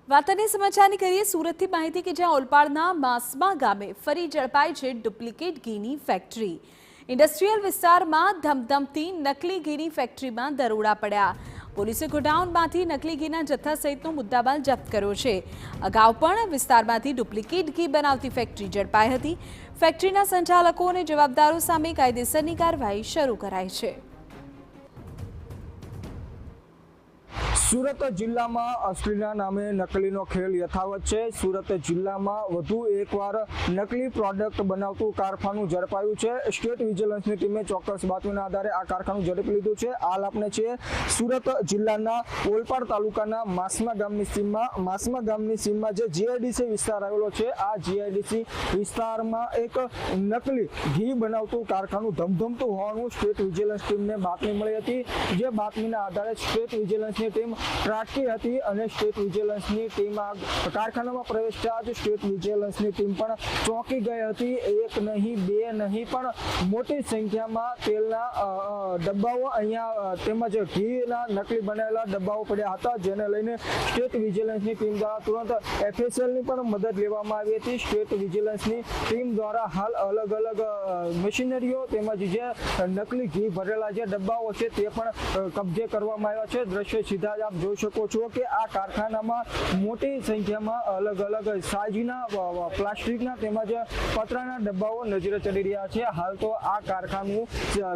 વાતને સમાચારની કરીએ સુરતથી માહિતી કે જ્યાં ઓલપાડના માસમા ગામે ફરી ઝડપાઈ છે ડુપ્લિકેટ ઘીની ફેક્ટરી। ઇન્ડસ્ટ્રીયલ વિસ્તારમાં ધમધમતી નકલી ઘીની ફેક્ટરીમાં દરોડા પડ્યા। પોલીસે ગોડાઉનમાંથી નકલી ઘીના જથ્થા સહિતનો મુદ્દામાલ જપ્ત કર્યો છે। અગાઉ પણ વિસ્તારમાંથી ડુપ્લિકેટ ઘી બનાવતી ફેક્ટરી ઝડપાઈ હતી। ફેક્ટરીના સંચાલકો અને જવાબદારો સામે કાયદેસરની કાર્યવાહી શરૂ કરાઈ છે। सूरत जिल्ला में असलीना नामे नकलीनो खेल यथावत है। सूरत जिल्ला में वधु एकवार नकली प्रोडक्ट बनावतुं कारखानु झड़पायुं छे। स्टेट विजिलन्सनी टीमे चोक्कस बातमीना आधारे आ कारखानु झड़पी लीधुं छे। हाल आपणे छीए सूरत जिल्लाना ओलपाड तालुकाना मासमा गामनी सीममां जे जीआईडीसी विस्तार आवेलो छे। आ जीआईडीसी विस्तारमां एक नकली घी बनावतुं कारखानु धमधमतुं होવાનું स्टेट विजिलन्स टीमने बातमी मळी हती। जे बातमीना आधारे स्टेट विजिलन्सनी टीम ત્રાટકી હતી અને સ્ટેટ વિજિલન્સની ટીમ આ કારખાનામાં પ્રવેશતા જ સ્ટેટ વિજિલન્સની ટીમ પણ ચોંકી ગઈ હતી। એક નહીં બે નહીં પણ મોટી સંખ્યામાં તેલના ડબ્બાઓ અહીંયા તેમજ ઘીના નકલી બનાવેલા ડબ્બાઓ પડ્યા હતા, જેને લઈને સ્ટેટ વિજિલન્સની ટીમ દ્વારા તુરંત એફએસએલની પણ મદદ લેવામાં આવી હતી। સ્ટેટ વિજિલન્સની ટીમ દ્વારા હાલ અલગ અલગ મશીનરીઓ તેમજ જે નકલી ઘી ભરેલા જે ડબ્બાઓ છે તે પણ કબજે કરવામાં આવ્યા છે। દ્રશ્ય સીધા आप જોઈ શકો છો કે આ કારખાનામાં મોટી સંખ્યામાં अलग अलग સાઈઝના પ્લાસ્ટિકના તેમજ પતરાના ડબ્બાઓ નજરે ચડી રહ્યા છે। હાલ તો આ કારખાનું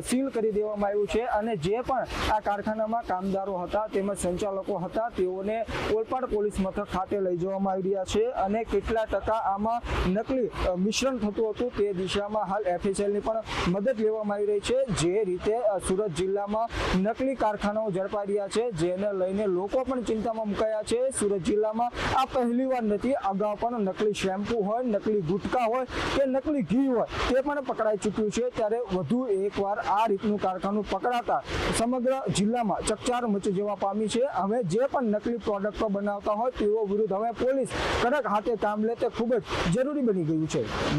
સીલ કરી દેવામાં આવ્યું છે અને જે પણ આ કારખાનામાં કામદારો હતા તેમજ સંચાલકો હતા તેઓને ઓલપાડ પોલીસ મથક ખાતે લઈ જવામાં આવી રહ્યા છે અને કેટલા ટકા આમાં નકલી મિશ્રણ થતું હતું તે દિશામાં હાલ એફએસએલની પણ મદદ લેવામાં આવી રહી છે। જે રીતે સુરત જિલ્લામાં નકલી કારખાનાઓ ઝડપાઈ રહ્યા છે જેને લઈને લોકો પણ ચિંતામાં મુકાયા છે। સુરત જિલ્લામાં આ પહેલીવાર નથી, અગાઉ પણ નકલી શેમ્પુ હોય, નકલી ગુટકા હોય કે નકલી ઘી હોય તે પણ પકડાઈ ચૂક્યું છે। ત્યારે વધુ એકવાર આ રીતનું કારખાનું પકડાતા સમગ્ર જિલ્લામાં ચકચાર મચી જવા પામી છે। હવે જે પણ નકલી પ્રોડક્ટો બનાવતા હોય તેઓ વિરુદ્ધ હવે પોલીસ કડક હાથે કામ લે તે ખૂબ જ જરૂરી બની ગયું છે।